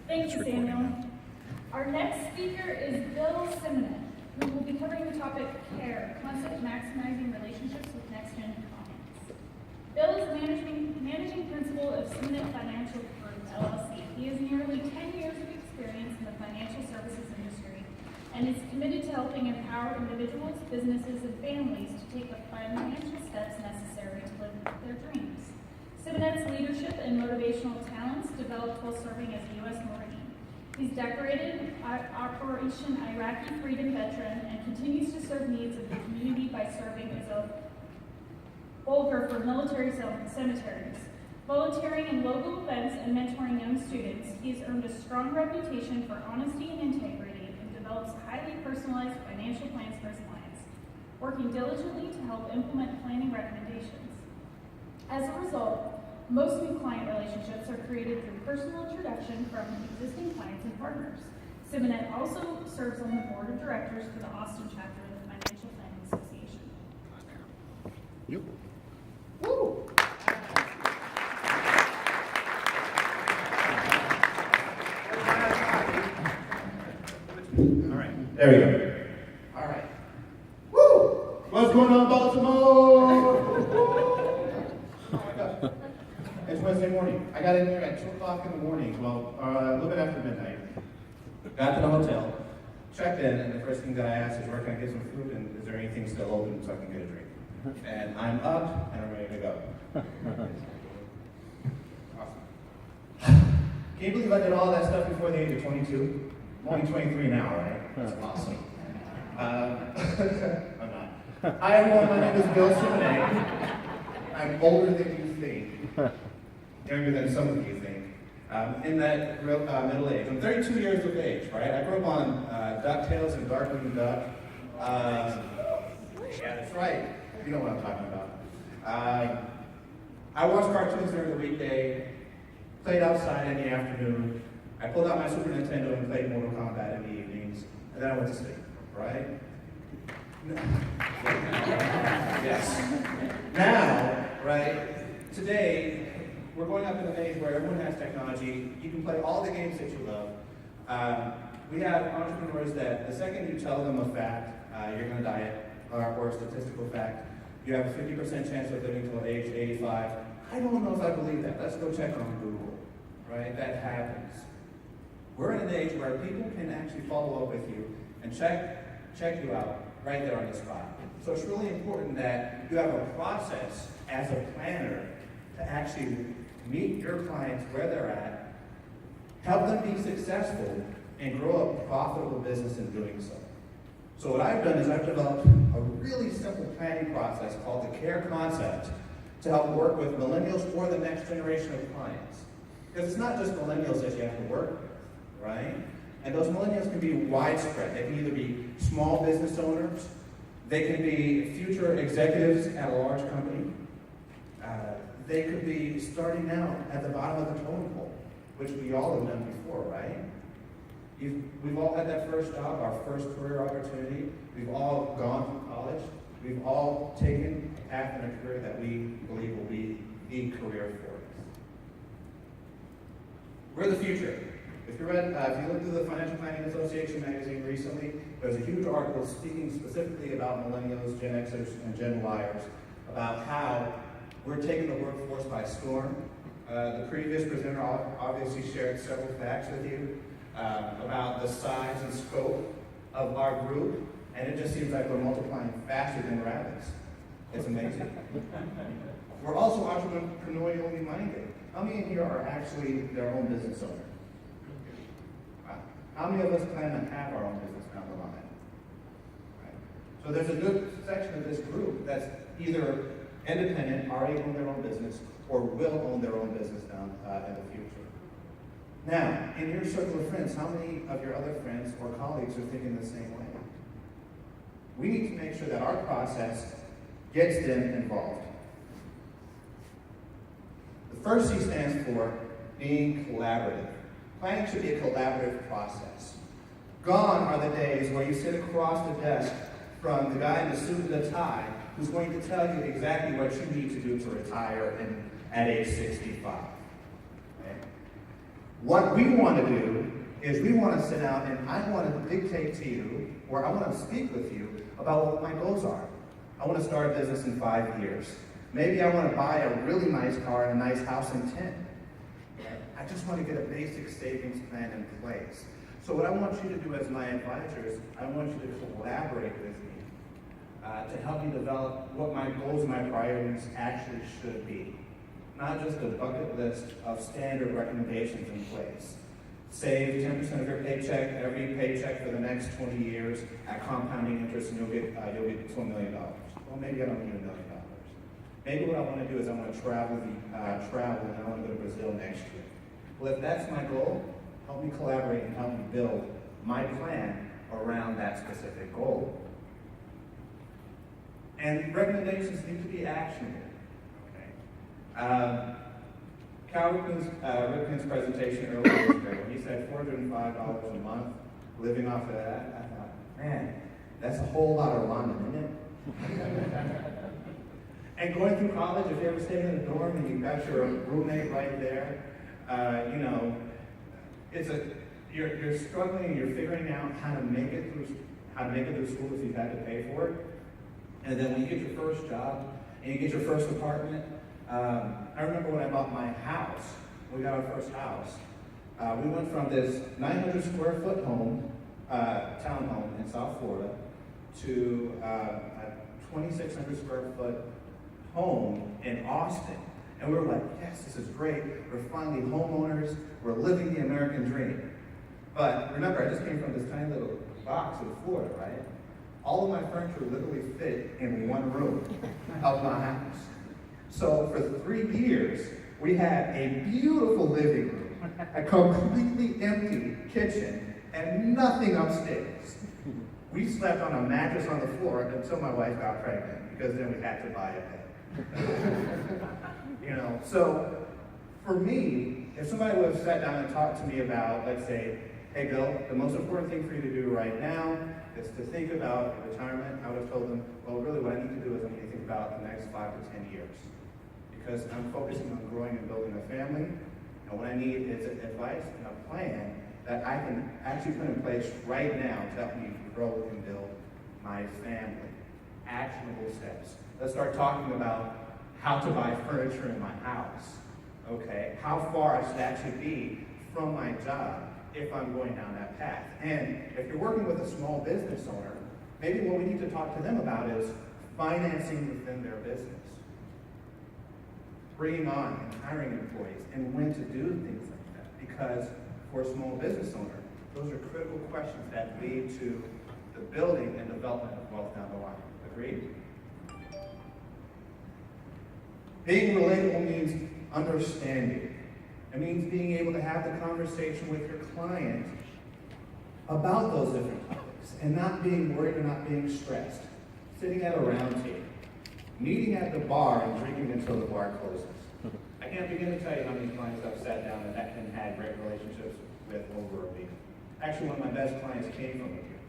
Thank you, Samuel. Our next speaker is Bill Simonet, who will be covering the topic C.A.R.E Concept, Maximizing Relationships with Next-Gen Clients. Bill is the managing principal of Simonet Financial Group, LLC. He has nearly 10 years of experience in the financial services industry and is committed to helping empower individuals, businesses, and families to take the financial steps necessary to live their dreams. Simonet's leadership and motivational talents developed while serving as a U.S. Marine. He's decorated Operation Iraqi Freedom veteran and continues to serve needs of the community by serving as a bolger for military cemeteries. Volunteering in local events and mentoring young students, he's earned a strong reputation for honesty and integrity and develops highly personalized financial plans for his clients, working diligently to help implement planning recommendations. As a result, most new client relationships are created through personal introduction from existing clients and partners. Simonet also serves on the board of directors for the Austin chapter of the Financial Planning Association. Yep. Woo! All right. There we go. All right. Woo! What's going on, Baltimore? Oh my gosh. It's Wednesday morning. I got in there at 2 o'clock in the morning, well, a little bit after midnight. Got to the hotel, checked in, and the first thing that I asked is, where can I get some food, and is there anything still open so I can get a drink? And I'm up, and I'm ready to go. Awesome. Can you believe I did all that stuff before the age of 22? I'm only 23 now, right? That's awesome. I'm not. Hi everyone, my name is Bill Simonet. I'm older than you think. Younger than some of you think. In that middle age. I'm 32 years of age, right? I grew up on DuckTales and Darkwing Duck. Yeah, that's right. You know what I'm talking about. I watched cartoons during the weekday, played outside in the afternoon. I pulled out my Super Nintendo and played Mortal Kombat in the evenings, and then I went to sleep, right? Yes. Now, right, today, we're going up in an age where everyone has technology. You can play all the games that you love. We have entrepreneurs that the second you tell them a fact, you're going to die, or a statistical fact, you have a 50% chance of living until age 85. I don't know if I believe that. Let's go check on Google, right? That happens. We're in an age where people can actually follow up with you and check you out right there on the spot. So it's really important that you have a process as a planner to actually meet your clients where they're at, help them be successful, and grow a profitable business in doing so. So what I've done is I've developed a really simple planning process called the C.A.R.E Concept to help work with millennials or the next generation of clients. Because it's not just millennials that you have to work with, right? And those millennials can be widespread. They can either be small business owners, they can be future executives at a large company, they could be starting out at the bottom of the totem pole, which we all have done before, right? We've all had that first job, our first career opportunity. We've all gone through college. We've all taken a path in a career that we believe will be the career for us. We're the future. If you looked through the Financial Planning Association magazine recently, there was a huge article speaking specifically about millennials, Gen Xers, and Gen Yers, about how we're taking the workforce by storm. The previous presenter obviously shared several facts with you about the size and scope of our group, and it just seems like we're multiplying faster than rabbits. It's amazing. We're also entrepreneurially minded. How many in here are actually their own business owners? How many of us plan to have our own business down the line? Right. So there's a good section of this group that's either independent, already own their own business, or will own their own business down in the future. Now, in your circle of friends, how many of your other friends or colleagues are thinking the same way? We need to make sure that our process gets them involved. The first C stands for being collaborative. Planning should be a collaborative process. Gone are the days where you sit across the desk from the guy in the suit and the tie who's going to tell you exactly what you need to do to retire at age 65. Okay? What we want to do is we want to sit down and I want to dictate to you, or I want to speak with you about what my goals are. I want to start a business in 5 years. Maybe I want to buy a really nice car and a nice house in 10. I just want to get a basic savings plan in place. So what I want you to do as my advisors, I want you to collaborate with me to help me develop what my goals and my priorities actually should be. Not just a bucket list of standard recommendations in place. Save 10% of your paycheck, every paycheck for the next 20 years at compounding interest, and you'll get to $1 million. Well, maybe I don't need $1 million. Maybe what I want to do is I want to travel, and I want to go to Brazil next year. Well, if that's my goal, help me collaborate and help me build my plan around that specific goal. And recommendations need to be actionable. Okay. C.A.R.E.'s presentation earlier was great. When he said $405 a month, living off of that, I thought, man, that's a whole lot of ramen, isn't it? And going through college, if you ever stayed in a dorm and you've got your roommate right there, you're struggling and you're figuring out how to make it through school if you've had to pay for it. And then when you get your first job and you get your first apartment, I remember when I bought my house, we got our first house, we went from this 900 square foot home, townhome in South Florida, to a 2,600 square foot home in Austin. And we were like, yes, this is great. We're finally homeowners. We're living the American dream. But remember, I just came from this tiny little box in Florida, right? All of my furniture literally fit in one room of my house. So for 3 years, we had a beautiful living room, a completely empty kitchen, and nothing upstairs. We slept on a mattress on the floor until my wife got pregnant, because then we had to buy a bed. So for me, if somebody would have sat down and talked to me about, let's say, hey Bill, the most important thing for you to do right now is to think about retirement, I would have told them, well, really what I need to do is I need to think about the next 5 to 10 years. Because I'm focusing on growing and building a family, and what I need is advice and a plan that I can actually put in place right now to help me grow and build my family. Actionable steps. Let's start talking about how to buy furniture in my house. Okay, how far I should actually be from my job if I'm going down that path. And if you're working with a small business owner, maybe what we need to talk to them about is financing within their business. Bringing on and hiring employees, and when to do things like that. Because for a small business owner, those are critical questions that lead to the building and development of wealth down the line. Agreed? Being relatable means understanding. It means being able to have the conversation with your client about those different topics and not being worried or not being stressed. Sitting at a round table, meeting at the bar and drinking until the bar closes. I can't begin to tell you how many clients I've sat down and had great relationships with over a week. Actually, one of my best clients came from here.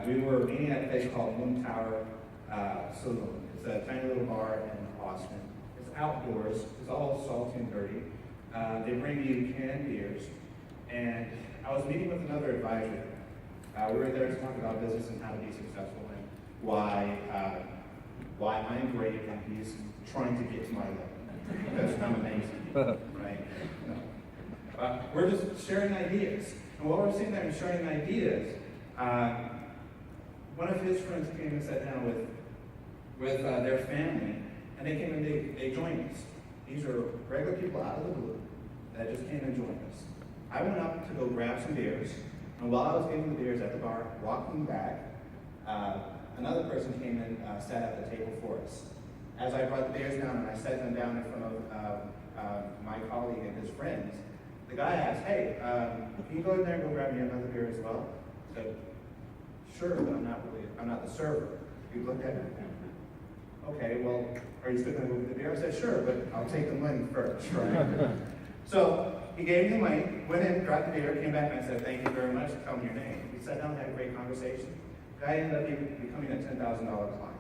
We were meeting at a place called Moon Tower Saloon. It's a tiny little bar in Austin. It's outdoors. It's all salty and dirty. They bring you canned beers. And I was meeting with another advisor. We were there to talk about business and how to be successful and why I'm great and he's trying to get to my level. Because I'm amazing, right? No. We're just sharing ideas. And while we're sitting there and sharing ideas, one of his friends came and sat down with their family, and they came and they joined us. These are regular people out of the blue that just came and joined us. I went up to go grab some beers, and while I was getting the beers at the bar, walking back, another person came and sat at the table for us. As I brought the beers down and I set them down in front of my colleague and his friends, the guy asked, hey, can you go in there and go grab me another beer as well? I said, sure, but I'm not the server. He looked at me. Okay, well, are you still going to go get the beer? I said, sure, but I'll take the money first, right? So he gave me the money, went in, grabbed the beer, came back and I said, thank you very much, tell me your name. We sat down and had a great conversation. The guy ended up becoming a $10,000 client.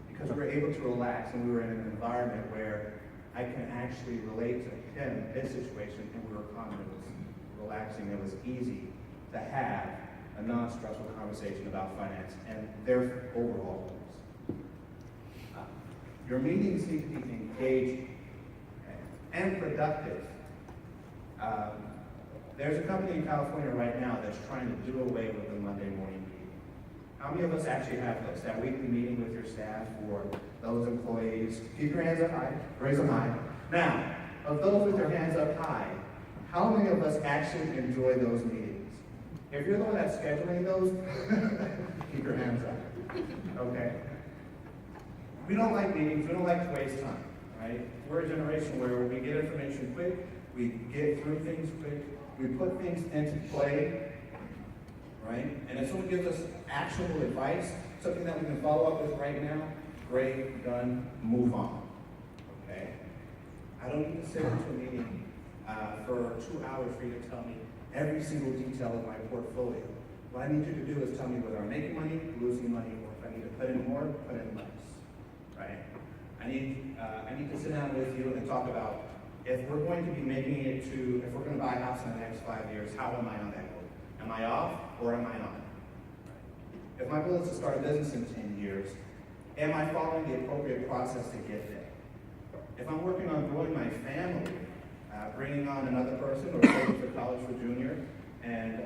Because we were able to relax and we were in an environment where I can actually relate to him, his situation, and we were calm, it was relaxing, it was easy to have a non-stressful conversation about finance and their overall goals. Your meetings need to be engaging and productive. There's a company in California right now that's trying to do away with the Monday morning meeting. How many of us actually have this, that weekly meeting with your staff or those employees? Keep your hands up high, raise them high. Now, of those with their hands up high, how many of us actually enjoy those meetings? If you're the one that's scheduling those, keep your hands up, okay? We don't like meetings, we don't like to waste time, right? We're a generation where we get information quick, we get through things quick, we put things into play, right? And if someone gives us actionable advice, something that we can follow up with right now, great, done, move on, okay? I don't need to sit into a meeting for 2 hours for you to tell me every single detail of my portfolio. What I need you to do is tell me whether I'm making money, losing money, or if I need to put in more, put in less, right? I need to sit down with you and talk about if we're going to be making it to, if we're going to buy a house in the next 5 years, how am I on that goal? Am I off or am I on? If my goal is to start a business in 10 years, am I following the appropriate process to get there? If I'm working on growing my family, bringing on another person or going to college for junior and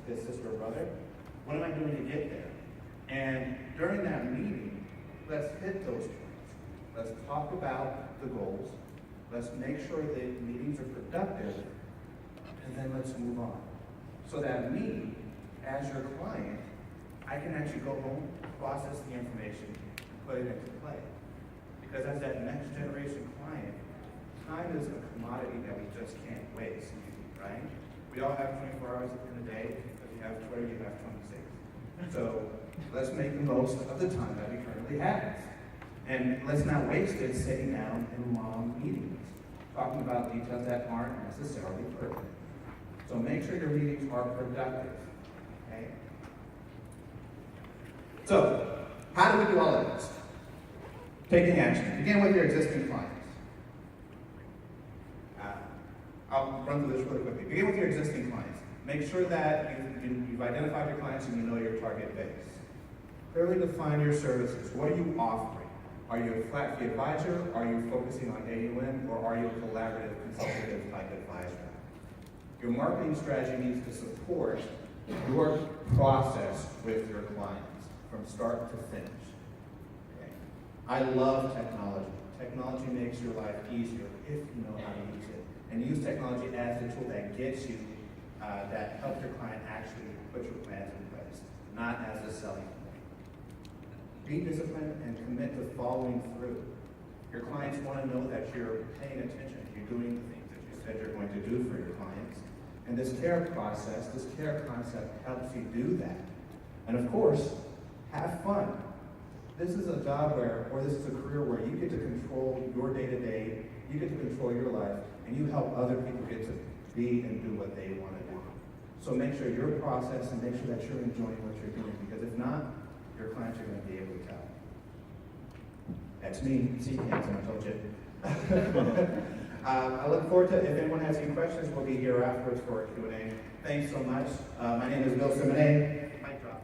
his sister or brother, what am I doing to get there? And during that meeting, let's hit those points. Let's talk about the goals. Let's make sure the meetings are productive, and then let's move on. So that me, as your client, I can actually go home, process the information, and put it into play. Because as that next generation client, time is a commodity that we just can't waste, right? We all have 24 hours in a day. If you have 20, you have 26. So let's make the most of the time that we currently have. And let's not waste it sitting down in long meetings, talking about details that aren't necessarily pertinent. So make sure your meetings are productive, okay? So, how do we do all of this? Taking action. Begin with your existing clients. I'll run through this really quickly. Begin with your existing clients. Make sure that you've identified your clients and you know your target base. Clearly define your services. What are you offering? Are you a flat fee advisor? Are you focusing on AUM? Or are you a collaborative, consultative type advisor? Your marketing strategy needs to support your process with your clients from start to finish. Okay. I love technology. Technology makes your life easier if you know how to use it. And use technology as the tool that gets you, that helps your client actually put your plans in place, not as a selling point. Be disciplined and commit to following through. Your clients want to know that you're paying attention, you're doing the things that you said you're going to do for your clients. And this C.A.R.E process, this C.A.R.E concept helps you do that. And of course, have fun. This is a job where, or this is a career where you get to control your day-to-day, you get to control your life, and you help other people get to be and do what they want to do. So make sure your process and make sure that you're enjoying what you're doing, because if not, your clients are going to be able to tell. That's me, C.A.R.E, I told you. I look forward to, if anyone has any questions, we'll be here afterwards for a Q&A. Thanks so much. My name is Bill Simonet. Mic drop.